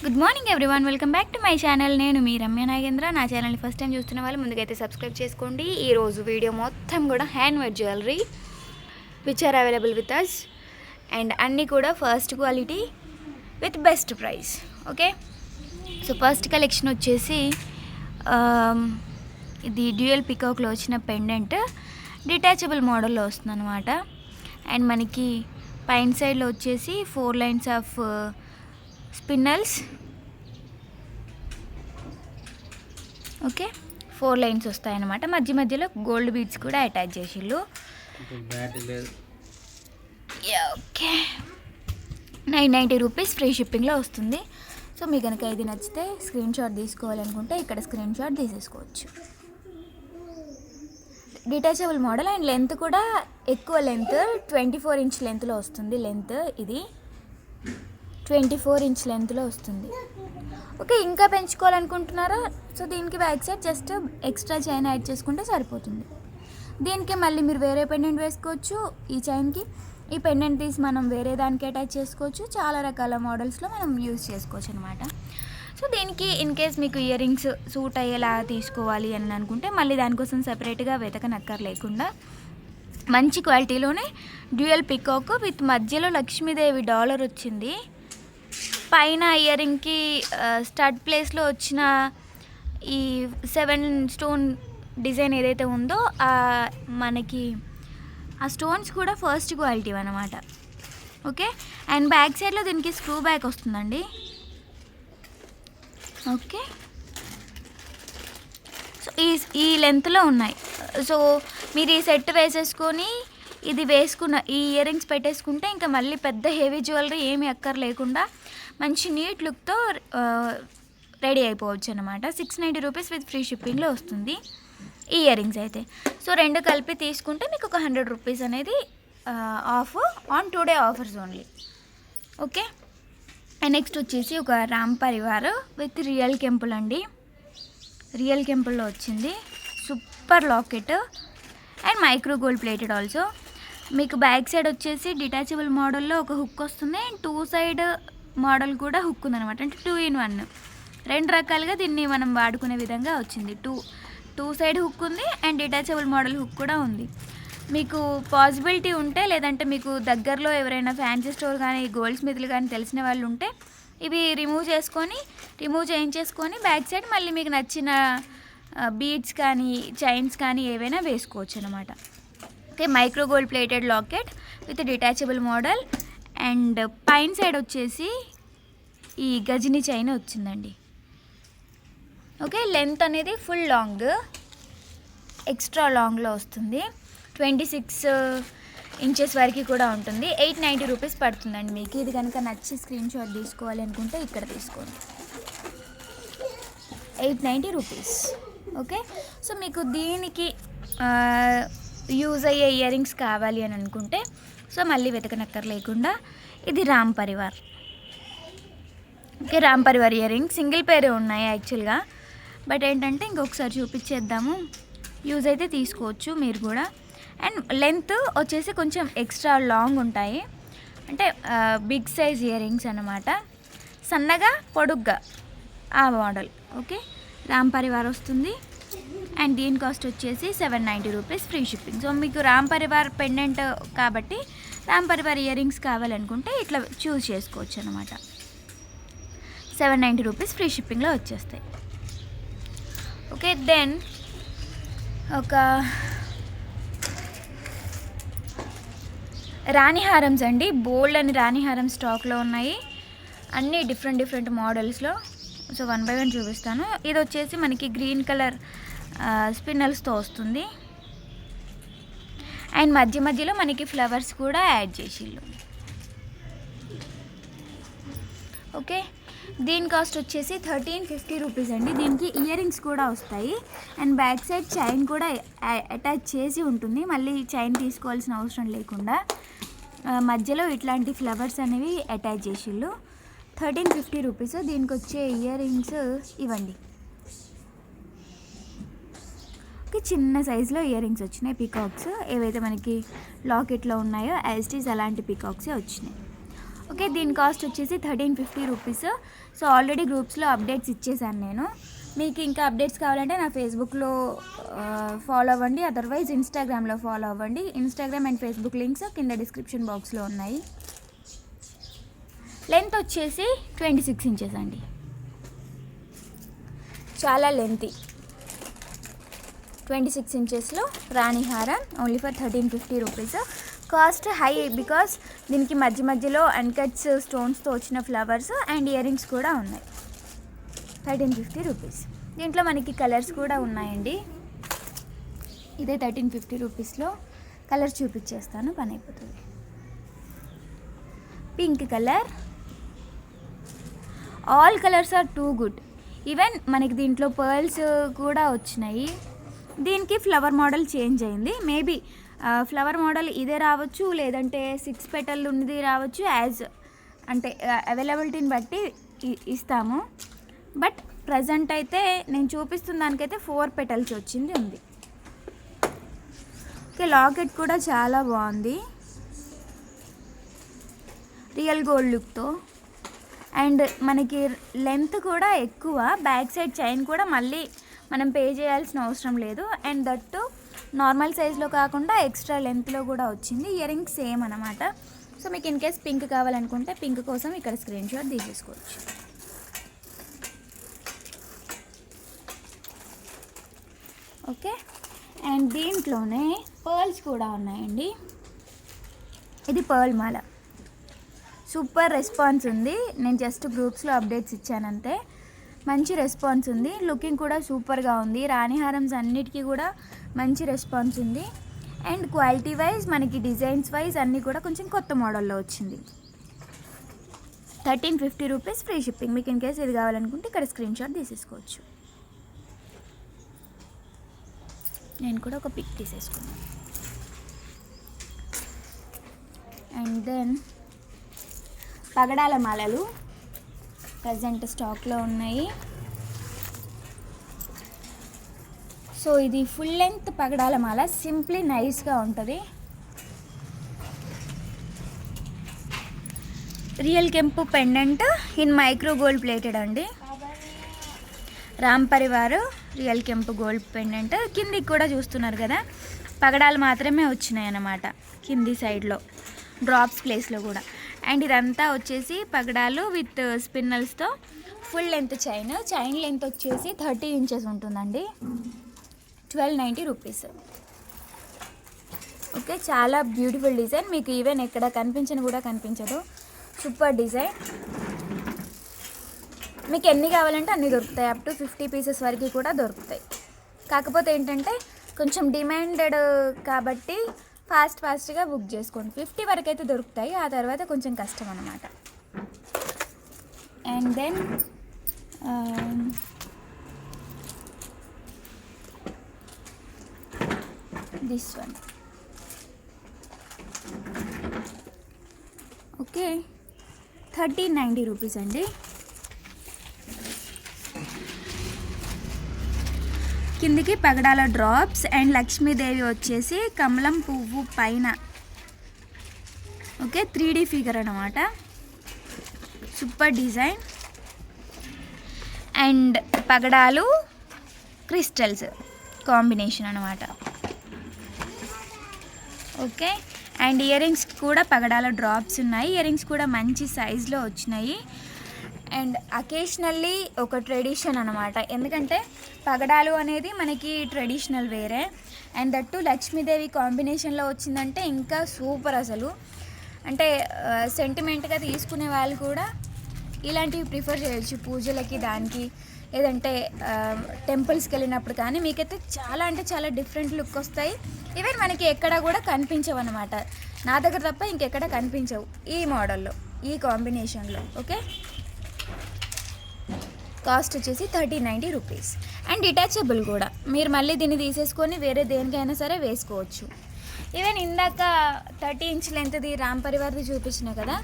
Good morning everyone, welcome back to my channel. నేను మీ రమ్య నాగేంద్ర. నా ఛానల్ని ఫస్ట్ టైం చూస్తున్న వాళ్ళు ముందుకైతే సబ్స్క్రైబ్ చేసుకోండి. ఈరోజు వీడియో మొత్తం కూడా handmade jewellery which are available with us and అన్నీ కూడా first quality with best price. Okay, so first collection వచ్చేసి ఇది డ్యూయల్ పికాక్లో వచ్చిన పెండెంట్ డిటాచబుల్ మోడల్లో వస్తుంది అనమాట. అండ్ మనకి పైన సైడ్లో వచ్చేసి 4 lines of spinels. Okay, 4 lines వస్తాయన్నమాట. మధ్య మధ్యలో గోల్డ్ బీడ్స్ కూడా అటాచ్ చేసిళ్ళు. ఓకే, 990 రూపీస్ ఫ్రీ షిప్పింగ్లో వస్తుంది. సో మీకు కనుక ఇది నచ్చితే స్క్రీన్ షాట్ తీసుకోవాలనుకుంటే ఇక్కడ స్క్రీన్ షాట్ తీసేసుకోవచ్చు. డిటాచబుల్ మోడల్ అండ్ లెంత్ కూడా ఎక్కువ లెంత్ 24 ఇంచ్ లెంత్లో వస్తుంది. లెంత్ ఇది 24 ఇంచ్ లెంత్లో వస్తుంది. ఓకే, ఇంకా పెంచుకోవాలనుకుంటున్నారా? సో దీనికి back side just extra chain add చేసుకుంటే సరిపోతుంది. దీనికి మళ్ళీ మీరు వేరే పెండెంట్ వేసుకోవచ్చు. ఈ చైన్కి ఈ పెండెంట్ తీసి మనం వేరే దానికి అటాచ్ చేసుకోవచ్చు. చాలా రకాల మోడల్స్లో మనం యూజ్ చేసుకోవచ్చు అనమాట. సో దీనికి ఇన్ కేస్ మీకు ఇయర్ రింగ్స్ సూట్ అయ్యేలా తీసుకోవాలి అని అనుకుంటే మళ్ళీ దానికోసం సపరేట్గా వెతకనక్కర్లేకుండా మంచి క్వాలిటీలోనే డ్యూయల్ పికాక్ విత్ మధ్యలో లక్ష్మీదేవి డాలర్ వచ్చింది. పైన ఇయర్ రింగ్కి స్టడ్ ప్లేస్లో వచ్చిన ఈ 7 స్టోన్ డిజైన్ ఏదైతే ఉందో మనకి ఆ స్టోన్స్ కూడా ఫస్ట్ క్వాలిటీ అన్నమాట. ఓకే, అండ్ బ్యాక్ సైడ్లో దీనికి స్క్రూ బ్యాక్ వస్తుందండి. ఓకే, సో ఈ లెంత్లో ఉన్నాయి. సో మీరు ఈ సెట్ వేసేసుకొని ఇది వేసుకున్న ఈ ఇయర్ రింగ్స్ పెట్టేసుకుంటే ఇంకా మళ్ళీ పెద్ద హెవీ జ్యువెలరీ ఏమీ అక్కర్లేకుండా మంచి నీట్ లుక్తో రెడీ అయిపోవచ్చు అనమాట. 690 రూపీస్ విత్ ఫ్రీ షిప్పింగ్లో వస్తుంది ఈ ఇయర్ రింగ్స్ అయితే. సో రెండు కలిపి తీసుకుంటే మీకు ఒక 100 రూపీస్ అనేది of on 2 day offers only. Okay, and next వచ్చేసి ఒక రామ్ పరివార్ విత్ రియల్ కెంపుల్ అండి. రియల్ కెంపుల్లో వచ్చింది super locket and micro gold plated also. మీకు బ్యాక్ సైడ్ వచ్చేసి డిటాచబుల్ మోడల్లో ఒక హుక్ వస్తుంది అండ్ 2 సైడ్ మోడల్ కూడా హుక్ ఉందనమాట. అంటే 2 in 1 రెండు రకాలుగా దీన్ని మనం వాడుకునే విధంగా వచ్చింది. టూ సైడ్ హుక్ ఉంది అండ్ డిటాచబుల్ మోడల్ హుక్ కూడా ఉంది. మీకు పాసిబిలిటీ ఉంటే లేదంటే మీకు దగ్గరలో ఎవరైనా ఫ్యాన్సీ స్టోర్ కానీ గోల్డ్ స్మిత్లు కానీ తెలిసిన వాళ్ళు ఉంటే ఇవి రిమూవ్ చేయించేసుకొని బ్యాక్ సైడ్ మళ్ళీ మీకు నచ్చిన బీడ్స్ కానీ చైన్స్ కానీ ఏవైనా వేసుకోవచ్చు అనమాట. Okay, micro gold plated locket with detachable model and పైన సైడ్ వచ్చేసి ఈ గజని చైన్ వచ్చిందండి. ఓకే, లెంత్ అనేది ఫుల్ లాంగ్ ఎక్స్ట్రా లాంగ్లో వస్తుంది. 26 ఇంచెస్ వరకు కూడా ఉంటుంది. 890 రూపీస్ పడుతుందండి మీకు. ఇది కనుక నచ్చి స్క్రీన్ షాట్ తీసుకోవాలి అనుకుంటే ఇక్కడ తీసుకోండి. 890 రూపీస్. ఓకే, సో మీకు దీనికి యూజ్ అయ్యే ఇయర్ రింగ్స్ కావాలి అని అనుకుంటే సో మళ్ళీ వెతకనక్కర్లేకుండా ఇది Ram Parivar. Okay, Ram Parivar ear ring single పేరే ఉన్నాయి యాక్చువల్గా, బట్ ఏంటంటే ఇంకొకసారి చూపించేద్దాము. యూజ్ అయితే తీసుకోవచ్చు మీరు కూడా. అండ్ లెంత్ వచ్చేసి కొంచెం ఎక్స్ట్రా లాంగ్ ఉంటాయి. అంటే బిగ్ సైజ్ ఇయర్ రింగ్స్ అన్నమాట. సన్నగా పొడుగ్గా ఆ మోడల్. ఓకే, రామ్ పరివార్ వస్తుంది అండ్ దీని కాస్ట్ వచ్చేసి 790 రూపీస్ ఫ్రీ షిప్పింగ్. సో మీకు రామ్ పరివార్ పెండెంట్ కాబట్టి రామ్ పరివార్ ఇయర్ రింగ్స్ కావాలనుకుంటే ఇట్లా చూస్ చేసుకోవచ్చు అనమాట. 790 రూపీస్ ఫ్రీ షిప్పింగ్లో వచ్చేస్తాయి. ఓకే, దెన్ ఒక రాణి హారమ్స్ అండి. బోల్డ్ అని రాణి హారం స్టాక్లో ఉన్నాయి. అన్నీ డిఫరెంట్ మోడల్స్లో. సో 1 by 1 చూపిస్తాను. ఇది వచ్చేసి మనకి గ్రీన్ కలర్ స్పిన్నల్స్తో వస్తుంది అండ్ మధ్యలో మనకి ఫ్లవర్స్ కూడా యాడ్ చేసిళ్ళు. ఓకే, దీని కాస్ట్ వచ్చేసి 1350 రూపీస్ అండి. దీనికి ఇయర్ రింగ్స్ కూడా వస్తాయి అండ్ బ్యాక్ సైడ్ చైన్ కూడా అటాచ్ చేసి ఉంటుంది. మళ్ళీ చైన్ తీసుకోవాల్సిన అవసరం లేకుండా మధ్యలో ఇట్లాంటి ఫ్లవర్స్ అనేవి అటాచ్ చేసిళ్ళు. 1350 రూపీస్. దీనికి వచ్చే ఇయర్ రింగ్స్ ఇవ్వండి. ఓకే, చిన్న సైజులో ఇయర్ రింగ్స్ వచ్చినాయి. పికాక్స్ ఏవైతే మనకి లాకెట్లో ఉన్నాయో యాజ్ ఇట్ ఈజ్ అలాంటి పికాక్సే వచ్చినాయి. ఓకే, దీని కాస్ట్ వచ్చేసి 1350 రూపీస్. సో ఆల్రెడీ గ్రూప్స్లో అప్డేట్స్ ఇచ్చేసాను నేను. మీకు ఇంకా అప్డేట్స్ కావాలంటే నా ఫేస్బుక్లో ఫాలో అవ్వండి, అదర్వైజ్ ఇన్స్టాగ్రామ్లో ఫాలో అవ్వండి. ఇన్స్టాగ్రామ్ అండ్ ఫేస్బుక్ లింక్స్ కింద డిస్క్రిప్షన్ బాక్స్లో ఉన్నాయి. లెంత్ వచ్చేసి 26 ఇంచెస్ అండి, చాలా లెంతీ. 26 ఇంచెస్లో రాణి హారం only for 1350 rupees. Cost high because దీనికి మధ్య మధ్యలో అన్కట్స్ స్టోన్స్తో వచ్చిన ఫ్లవర్స్ అండ్ ఇయర్ రింగ్స్ కూడా ఉన్నాయి. 1350 రూపీస్. దీంట్లో మనకి కలర్స్ కూడా ఉన్నాయండి. ఇదే 1350 రూపీస్లో కలర్ చూపించేస్తాను, పని అయిపోతుంది. Pink colour, all colours are too good. Even మనకి దీంట్లో పర్ల్స్ కూడా వచ్చినాయి. దీనికి ఫ్లవర్ మోడల్ చేంజ్ అయింది. మేబీ ఫ్లవర్ మోడల్ ఇదే రావచ్చు, లేదంటే 6 పెటల్ ఉన్నది రావచ్చు. యాజ్ అంటే అవైలబిలిటీని బట్టి ఇస్తాము. బట్ ప్రజెంట్ అయితే నేను చూపిస్తున్న దానికైతే 4 పెటల్స్ వచ్చింది ఉంది. ఓకే, లాకెట్ కూడా చాలా బాగుంది, రియల్ గోల్డ్ లుక్తో. అండ్ మనకి లెంత్ కూడా ఎక్కువ. బ్యాక్ సైడ్ చైన్ కూడా మళ్ళీ మనం పే చేయాల్సిన అవసరం లేదు. అండ్ దట్టు నార్మల్ సైజ్లో కాకుండా ఎక్స్ట్రా లెంత్లో కూడా వచ్చింది. ఇయర్ రింగ్ సేమ్ అనమాట. సో మీకు ఇన్ కేస్ పింక్ కావాలనుకుంటే పింక్ కోసం ఇక్కడ స్క్రీన్ షాట్ తీసేసుకోవచ్చు. ఓకే, అండ్ దీంట్లోనే పర్ల్స్ కూడా ఉన్నాయండి. ఇది పర్ల్ మాల, సూపర్ రెస్పాన్స్ ఉంది. నేను జస్ట్ గ్రూప్స్లో అప్డేట్స్ ఇచ్చానంతే. మంచి రెస్పాన్స్ ఉంది, లుకింగ్ కూడా సూపర్గా ఉంది. రాణి హారమ్స్ అన్నిటికీ కూడా మంచి రెస్పాన్స్ ఉంది. అండ్ క్వాలిటీ వైజ్ మనకి డిజైన్స్ వైజ్ అన్నీ కూడా కొంచెం కొత్త మోడల్లో వచ్చింది. 1350 రూపీస్, ఫ్రీ షిప్పింగ్. మీకు ఇన్ కేస్ ఇది కావాలనుకుంటే ఇక్కడ స్క్రీన్ షాట్ తీసేసుకోవచ్చు. నేను కూడా ఒక పిక్ తీసేసుకున్నాను. అండ్ దెన్ పగడాల మాలలు ప్రజెంట్ స్టాక్లో ఉన్నాయి. సో ఇది ఫుల్ లెంత్ పగడాల మాల, సింప్లీ నైస్గా ఉంటుంది. రియల్ కెంపు pendant in micro gold plated అండి. రామ్ పరివార్ రియల్ కెంపు గోల్డ్ పెండెంట్. కిందికి కూడా చూస్తున్నారు కదా, పగడాలు మాత్రమే వచ్చినాయి అన్నమాట కింది సైడ్లో, డ్రాప్స్ ప్లేస్లో కూడా. అండ్ ఇదంతా వచ్చేసి పగడాలు విత్ స్పిన్నల్స్తో full length chain. Chain length వచ్చేసి 30 ఇంచెస్ ఉంటుందండి. 1290 రూపీస్. ఓకే, చాలా బ్యూటిఫుల్ డిజైన్. మీకు ఈవెన్ ఎక్కడ కనిపించని కూడా కనిపించదు. Super design. మీకు ఎన్ని కావాలంటే అన్నీ దొరుకుతాయి. అప్ టు 50 పీసెస్ వరకు కూడా దొరుకుతాయి. కాకపోతే ఏంటంటే కొంచెం డిమాండెడ్ కాబట్టి ఫాస్ట్గా బుక్ చేసుకోండి. 50 వరకు అయితే దొరుకుతాయి, ఆ తర్వాత కొంచెం కష్టం అన్నమాట. And then this one. Okay, 1390 rupees అండి. కిందికి పగడాల డ్రాప్స్ అండ్ లక్ష్మీదేవి వచ్చేసి కమలం పువ్వు పైన. ఓకే, 3D ఫిగర్ అన్నమాట. Super design. అండ్ పగడాలు క్రిస్టల్స్ కాంబినేషన్ అన్నమాట. ఓకే, అండ్ ఇయర్ రింగ్స్ కూడా పగడాల డ్రాప్స్ ఉన్నాయి. ఇయర్ రింగ్స్ కూడా మంచి సైజులో వచ్చినాయి. అండ్ అకేషనల్లీ ఒక ట్రెడిషన్ అనమాట, ఎందుకంటే పగడాలు అనేది మనకి ట్రెడిషనల్ వేరే. అండ్ దట్టు లక్ష్మీదేవి కాంబినేషన్లో వచ్చిందంటే ఇంకా సూపర్ అసలు. అంటే సెంటిమెంట్గా తీసుకునే వాళ్ళు కూడా ఇలాంటివి ప్రిఫర్ చేయొచ్చు పూజలకి, దానికి, లేదంటే టెంపుల్స్కి వెళ్ళినప్పుడు. కానీ మీకైతే చాలా అంటే చాలా డిఫరెంట్ లుక్ వస్తాయి. ఈవెన్ మనకి ఎక్కడ కూడా కనిపించవు అనమాట, నా దగ్గర తప్ప ఇంకెక్కడ కనిపించవు ఈ మోడల్లో, ఈ కాంబినేషన్లో. ఓకే, కాస్ట్ వచ్చేసి 1390 రూపీస్. అండ్ డిటాచబుల్ కూడా, మీరు మళ్ళీ దీన్ని తీసేసుకొని వేరే దేనికైనా సరే వేసుకోవచ్చు. ఈవెన్ ఇందాక 30 ఇంచ్ లెంత్ది రామ్ పరివార్ది చూపించిన కదా,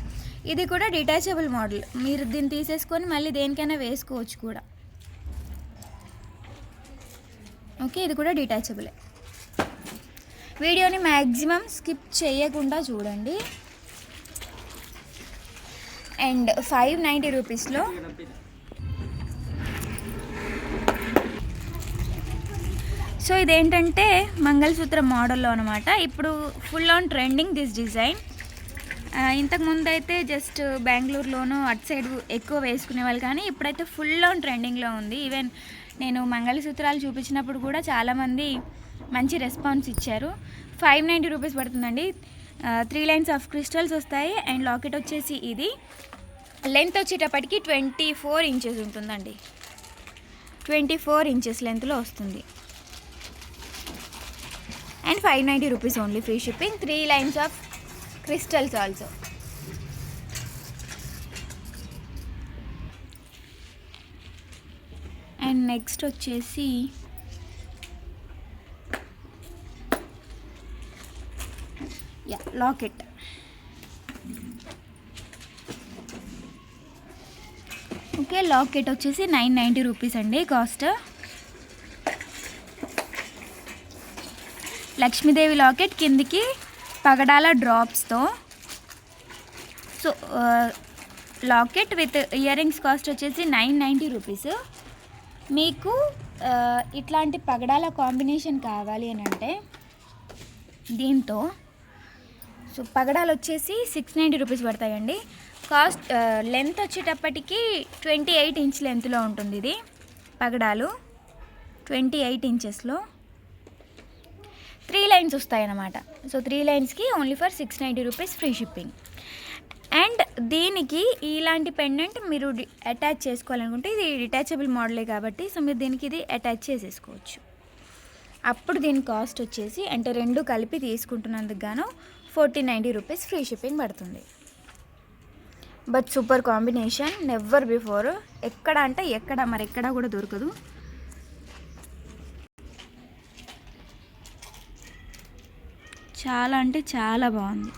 ఇది కూడా డిటాచబుల్ మోడల్. మీరు దీన్ని తీసేసుకొని మళ్ళీ దేనికైనా వేసుకోవచ్చు కూడా. ఓకే, ఇది కూడా డిటాచబులే. వీడియోని మ్యాక్సిమం స్కిప్ చేయకుండా చూడండి. అండ్ 590 రూపీస్లో సో ఇదేంటంటే మంగళసూత్రం మోడల్లో అనమాట. ఇప్పుడు full on trending this design. ఇంతకుముందు అయితే జస్ట్ బెంగళూరులోనూ అటు సైడ్ ఎక్కువ వేసుకునే వాళ్ళు, కానీ ఇప్పుడైతే ఫుల్ ఆన్ ట్రెండింగ్లో ఉంది. ఈవెన్ నేను మంగళసూత్రాలు చూపించినప్పుడు కూడా చాలామంది మంచి రెస్పాన్స్ ఇచ్చారు. 590 రూపీస్ పడుతుందండి. 3 లైన్స్ ఆఫ్ క్రిస్టల్స్ వస్తాయి. అండ్ లాకెట్ వచ్చేసి ఇది లెంత్ వచ్చేటప్పటికి 24 ఇంచెస్ ఉంటుందండి. 24 ఇంచెస్ లెంత్లో వస్తుంది. And 590 rupees only, free shipping. 3 lines of crystals also. And next వచ్చేసి లాకెట్. ఓకే, లాకెట్ వచ్చేసి 990 రూపీస్ అండి కాస్ట్. లక్ష్మీదేవి లాకెట్, కిందికి పగడాల డ్రాప్స్తో. So locket with earrings cost వచ్చేసి 990 రూపీస్. మీకు ఇట్లాంటి పగడాల కాంబినేషన్ కావాలి అని అంటే దీంతో సో పగడాలు వచ్చేసి 690 రూపీస్ పడతాయండి. కాస్ట్ లెంత్ వచ్చేటప్పటికి 28 ఇంచ్ లెంత్లో ఉంటుంది ఇది పగడాలు. 28 ఇంచెస్లో 3 లైన్స్ వస్తాయి అన్నమాట. సో 3 లైన్స్కి only for 690 rupees, free shipping. And దీనికి ఇలాంటి పెండెంట్ మీరు అటాచ్ చేసుకోవాలనుకుంటే, ఇది డిటాచబుల్ మోడలే కాబట్టి సో మీరు దీనికి ఇది అటాచ్ చేసేసుకోవచ్చు. అప్పుడు దీని కాస్ట్ వచ్చేసి అంటే రెండు కలిపి తీసుకుంటున్నందుకు గాను 1490 రూపీస్, ఫ్రీ షిప్పింగ్ పడుతుంది. But super combination, never before. ఎక్కడ అంటే ఎక్కడ మరెక్కడ కూడా దొరకదు. చాలా అంటే చాలా బాగుంది.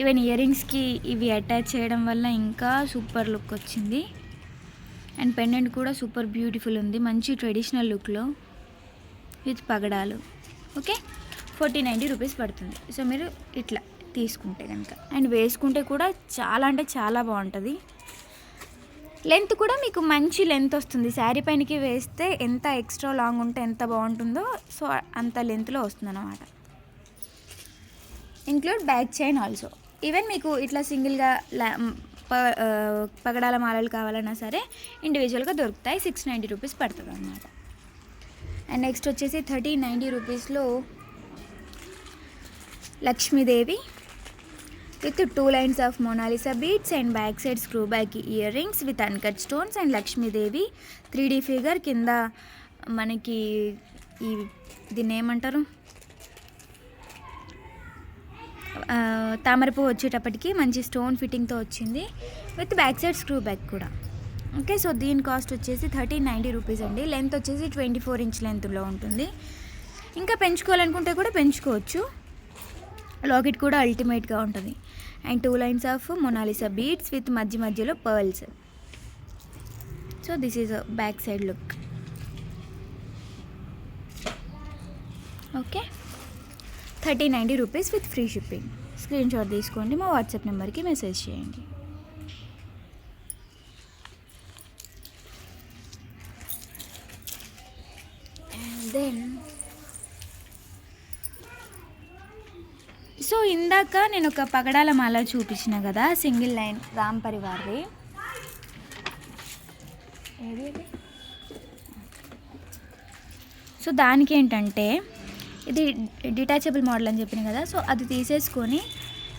ఈవెన్ ఇయర్ రింగ్స్కి ఇవి అటాచ్ చేయడం వల్ల ఇంకా సూపర్ లుక్ వచ్చింది. అండ్ పెండెంట్ కూడా సూపర్ బ్యూటిఫుల్ ఉంది, మంచి ట్రెడిషనల్ లుక్లో విత్ పగడాలు. ఓకే, 1490 రూపీస్ పడుతుంది. సో మీరు ఇట్లా తీసుకుంటే కనుక అండ్ వేసుకుంటే కూడా చాలా అంటే చాలా బాగుంటుంది. లెంత్ కూడా మీకు మంచి లెంత్ వస్తుంది. శారీ పైనకి వేస్తే ఎంత ఎక్స్ట్రా లాంగ్ ఉంటే ఎంత బాగుంటుందో సో అంత లెంత్లో వస్తుంది అన్నమాట. Include back chain also. Even మీకు ఇట్లా సింగిల్గా పగడాల మాలలు కావాలన్నా సరే ఇండివిజువల్గా దొరుకుతాయి. 690 రూపీస్ పడుతుంది అన్నమాట. అండ్ నెక్స్ట్ వచ్చేసి 1390 రూపీస్లో Lakshmidevi with 2 lines of Mona Lisa beads and back side screw back earrings with uncut stones and Lakshmidevi 3D figure. కింద మనకి దీన్ని ఏమంటారు, తామరపు వచ్చేటప్పటికి మంచి స్టోన్ ఫిట్టింగ్తో వచ్చింది with back side screw back కూడా. ఓకే, సో దీని కాస్ట్ వచ్చేసి 1390 రూపీస్ అండి. లెంత్ వచ్చేసి 24 ఇంచ్ లెంత్లో ఉంటుంది. ఇంకా పెంచుకోవాలనుకుంటే కూడా పెంచుకోవచ్చు. లాకెట్ కూడా అల్టిమేట్గా ఉంటుంది. And 2 lines of Mona Lisa beads with మధ్యలో pearls. So this is back side look. Okay, 1390 rupees with free shipping. Screen shot తీసుకోండి, మా వాట్సాప్ నెంబర్కి మెసేజ్ చేయండి. అండ్ దెన్ సో ఇందాక నేను ఒక పగడాల మాల చూపించిన కదా, సింగిల్ లైన్ రామ్ పరివార్ది. సో దానికి ఏంటంటే ఇది డిటాచబుల్ మోడల్ అని చెప్పిన కదా, సో అది తీసేసుకొని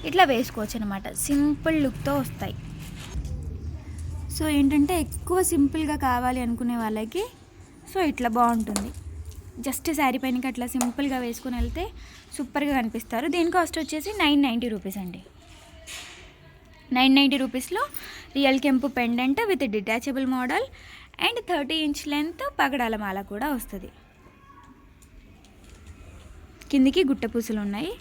ఇట్లా వేసుకోవచ్చు అనమాట. సింపుల్ లుక్తో వస్తాయి. సో ఏంటంటే ఎక్కువ సింపుల్గా కావాలి అనుకునే వాళ్ళకి సో ఇట్లా బాగుంటుంది. జస్ట్ శారీ పైనకి అట్లా సింపుల్గా వేసుకొని వెళ్తే సూపర్గా కనిపిస్తారు. దీని కాస్ట్ వచ్చేసి 990 రూపీస్ అండి. 990 రూపీస్లో రియల్ కెంపు pendant with detachable model and 30 inch length పగడాల మాల కూడా వస్తుంది. కిందికి గుట్ట పూసలు ఉన్నాయి.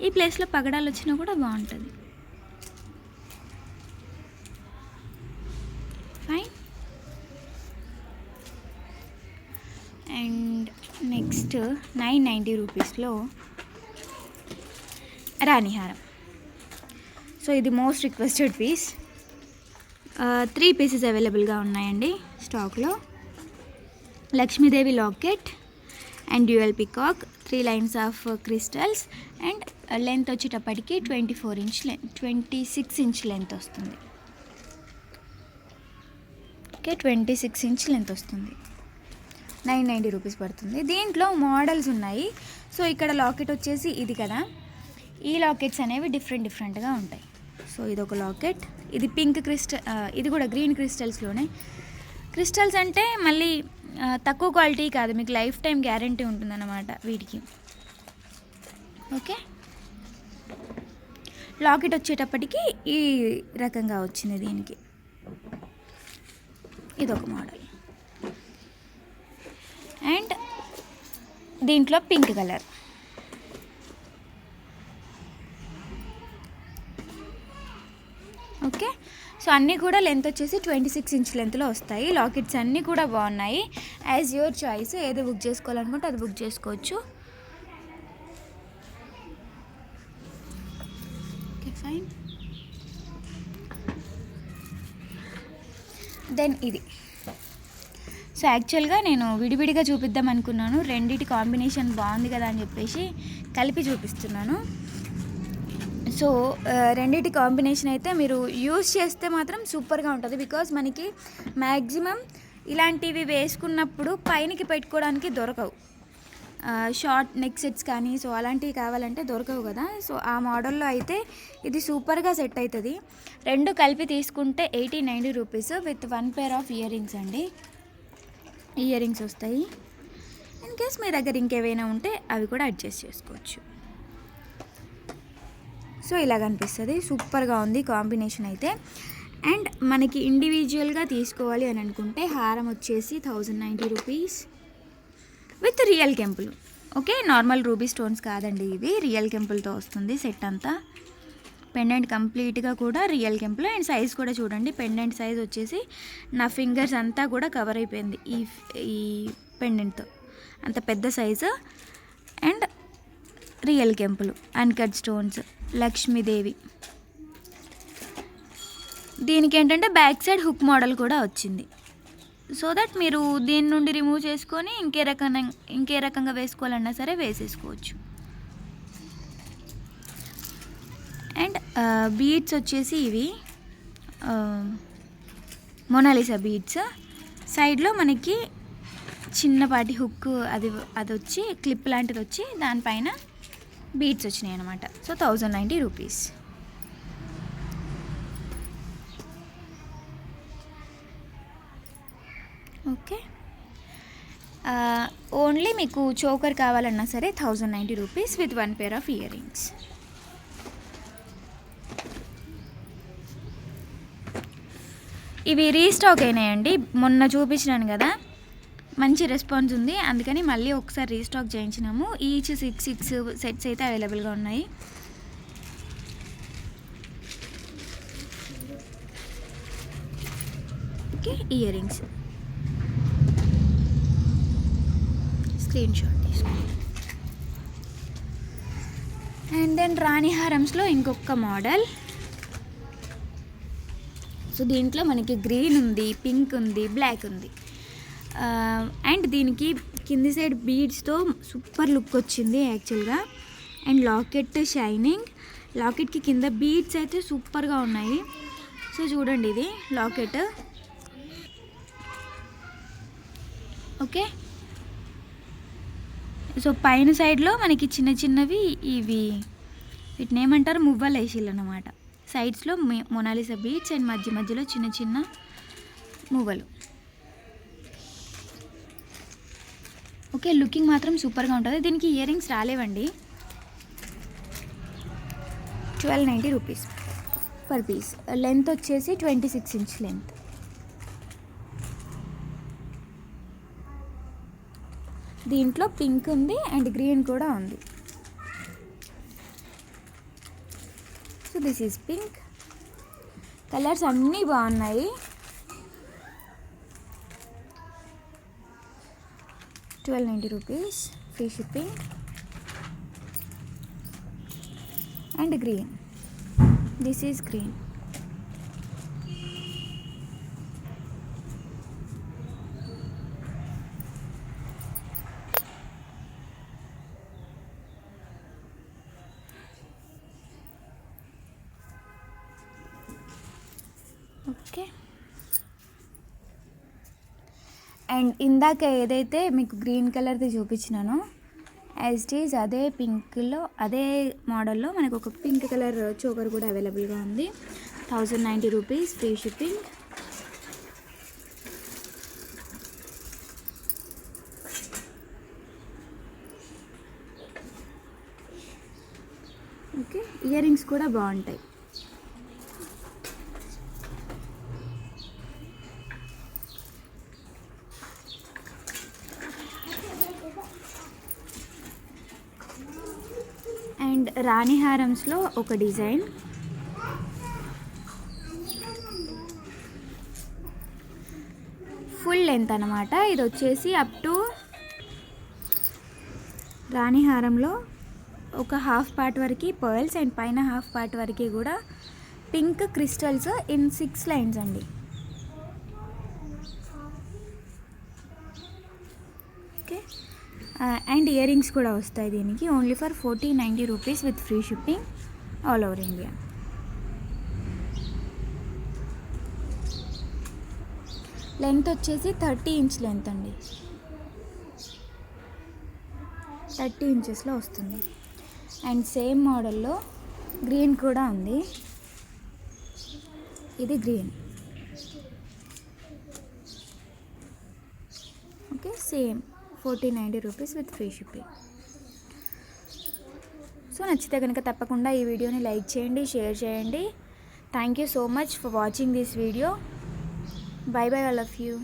ఈ ప్లేస్లో పగడాలు వచ్చినా కూడా బాగుంటుంది. ఫైన్. అండ్ నెక్స్ట్ 990 రూపీస్లో రాణి హారం. సో ఇది మోస్ట్ రిక్వెస్టెడ్ పీస్. 3 పీసెస్ అవైలబుల్గా ఉన్నాయండి స్టాక్లో. Lakshmidevi locket and dual peacock, 3 lines of crystals and length వచ్చేటప్పటికి 26 ఇంచ్ లెంత్ వస్తుంది. ఓకే, 26 ఇంచ్ లెంత్ వస్తుంది. 990 రూపీస్ పడుతుంది. దీంట్లో మోడల్స్ ఉన్నాయి. సో ఇక్కడ లాకెట్ వచ్చేసి ఇది కదా, ఈ లాకెట్స్ అనేవి డిఫరెంట్గా ఉంటాయి. సో ఇది ఒక లాకెట్, ఇది పింక్ క్రిస్టల్, ఇది కూడా గ్రీన్ క్రిస్టల్స్లోనే. క్రిస్టల్స్ అంటే మళ్ళీ తక్కువ క్వాలిటీ కాదు, మీకు లైఫ్ టైం గ్యారంటీ ఉంటుందన్నమాట వీటికి. ఓకే, లాకెట్ వచ్చేటప్పటికి ఈ రకంగా వచ్చింది దీనికి. ఇదొక మోడల్. అండ్ దీంట్లో పింక్ కలర్. ఓకే, సో అన్నీ కూడా లెంత్ వచ్చేసి 26 ఇంచ్ లెంత్లో వస్తాయి. లాకెట్స్ అన్నీ కూడా బాగున్నాయి. యాజ్ యువర్ చాయిస్, ఏది బుక్ చేసుకోవాలనుకుంటే అది బుక్ చేసుకోవచ్చు. Okay fine. దెన్ ఇది. సో యాక్చువల్గా నేను విడివిడిగా చూపిద్దాం అనుకున్నాను, రెండిటి కాంబినేషన్ బాగుంది కదా అని చెప్పేసి కలిపి చూపిస్తున్నాను. సో రెండిటి కాంబినేషన్ అయితే మీరు యూజ్ చేస్తే మాత్రం సూపర్గా ఉంటుంది. బికాజ్ మనకి మ్యాక్సిమం ఇలాంటివి వేసుకున్నప్పుడు పైనకి పెట్టుకోవడానికి దొరకవు, షార్ట్ నెక్ సెట్స్ కానీ సో అలాంటివి కావాలంటే దొరకవు కదా. సో ఆ మోడల్లో అయితే ఇది సూపర్గా సెట్ అవుతుంది. రెండు కలిపి తీసుకుంటే 80-90 rupees with 1 pair of ear rings అండి. ఇయర్ రింగ్స్ వస్తాయి. ఇన్ కేస్ మీ దగ్గర ఇంకేవైనా ఉంటే అవి కూడా అడ్జస్ట్ చేసుకోవచ్చు. సో ఇలా కనిపిస్తుంది, సూపర్గా ఉంది కాంబినేషన్ అయితే. అండ్ మనకి ఇండివిజువల్గా తీసుకోవాలి అని అనుకుంటే హారం వచ్చేసి 1090 రూపీస్ విత్ రియల్ కెంపుల్. ఓకే, నార్మల్ రూబీ స్టోన్స్ కాదండి, ఇవి రియల్ కెంపుల్తో వస్తుంది సెట్ అంతా. పెండెంట్ కంప్లీట్గా కూడా రియల్ కెంపుల్. అండ్ సైజ్ కూడా చూడండి, పెండెంట్ సైజ్ వచ్చేసి నా ఫింగర్స్ అంతా కూడా కవర్ అయిపోయింది ఈ పెండెంట్తో, అంత పెద్ద సైజు. అండ్ రియల్ కెంపులు, అన్కట్ స్టోన్స్, లక్ష్మీదేవి. దీనికి ఏంటంటే బ్యాక్ సైడ్ హుక్ మోడల్ కూడా వచ్చింది. సో దట్ మీరు దీని నుండి రిమూవ్ చేసుకొని ఇంకే రకంగా వేసుకోవాలన్నా సరే వేసేసుకోవచ్చు. అండ్ బీడ్స్ వచ్చేసి ఇవి మొనాలిసా బీడ్స్. సైడ్లో మనకి చిన్నపాటి హుక్ అది వచ్చి క్లిప్ లాంటిది వచ్చి దానిపైన బీడ్స్ వచ్చినాయి అనమాట. So 1090 rupees. ఓకే, ఓన్లీ మీకు చోకర్ కావాలన్నా సరే 1090 rupees with 1 pair of ear rings. ఇవి రీస్టాక్ అయినాయండి, మొన్న చూపించినాను కదా, మంచి రెస్పాన్స్ ఉంది, అందుకని మళ్ళీ ఒకసారి రీస్టాక్ చేయించినాము. ఈచ్ 6 సెట్స్ అయితే అవైలబుల్గా ఉన్నాయి. Okay, ear rings screen shot తీసుకోండి. అండ్ దెన్ రాణి హారమ్స్లో ఇంకొక మోడల్. సో దీంట్లో మనకి గ్రీన్ ఉంది, పింక్ ఉంది, బ్లాక్ ఉంది. అండ్ దీనికి కింది సైడ్ బీడ్స్తో సూపర్ లుక్ వచ్చింది యాక్చువల్గా. అండ్ లాకెట్ షైనింగ్, లాకెట్కి కింద బీడ్స్ అయితే సూపర్గా ఉన్నాయి. సో చూడండి, ఇది లాకెట్. ఓకే, సో పైన సైడ్లో మనకి చిన్నవి ఇవి వీటిని ఏమంటారు, మువ్వలు వేసిళ్ళు అన్నమాట. సైడ్స్లో మొనాలిసా బీడ్స్ అండ్ మధ్యలో చిన్న మువ్వలు. ఓకే, లుకింగ్ మాత్రం సూపర్గా ఉంటుంది. దీనికి ఇయర్ రింగ్స్ రాలేవండి. 1290 రూపీస్ పర్ పీస్. లెంత్ వచ్చేసి 26 ఇంచ్ లెంత్. దీంట్లో పింక్ ఉంది అండ్ గ్రీన్ కూడా ఉంది. So this is pink. Colours అన్నీ బాగున్నాయి. 1290 rupees, free shipping. And green. This is green. Okay. And ఇందాక ఏదైతే మీకు గ్రీన్ కలర్ది చూపించినానో యాజ్ ఇట్ ఈజ్ అదే పింక్లో అదే మోడల్లో మనకు ఒక పింక్ కలర్ చోకర్ కూడా అవైలబుల్గా ఉంది. 1090 rupees, free shipping. Okay. Ear rings కూడా బాగుంటాయి. అండ్ రాణి హారమ్స్లో ఒక డిజైన్, ఫుల్ లెంత్ అనమాట. ఇది వచ్చేసి అప్ టు రాణి హారంలో ఒక హాఫ్ పార్ట్ వరకు పర్ల్స్ అండ్ పైన హాఫ్ పార్ట్ వరకు కూడా పింక్ క్రిస్టల్స్ ఇన్ 6 లైన్స్ అండి. ఓకే. అండ్ ఇయర్ రింగ్స్ కూడా వస్తాయి దీనికి. Only for 4090 rupees with free shipping all over India. Length వచ్చేసి 30 ఇంచ్ లెంత్ అండి. 30 ఇంచెస్లో వస్తుంది. అండ్ సేమ్ మోడల్లో గ్రీన్ కూడా ఉంది. ఇది green. Okay. Same 4090 rupees with free shipping. So నచ్చితే కనుక తప్పకుండా ఈ వీడియోని లైక్ చేయండి, షేర్ చేయండి. Thank you so much for watching this video. By by all of you.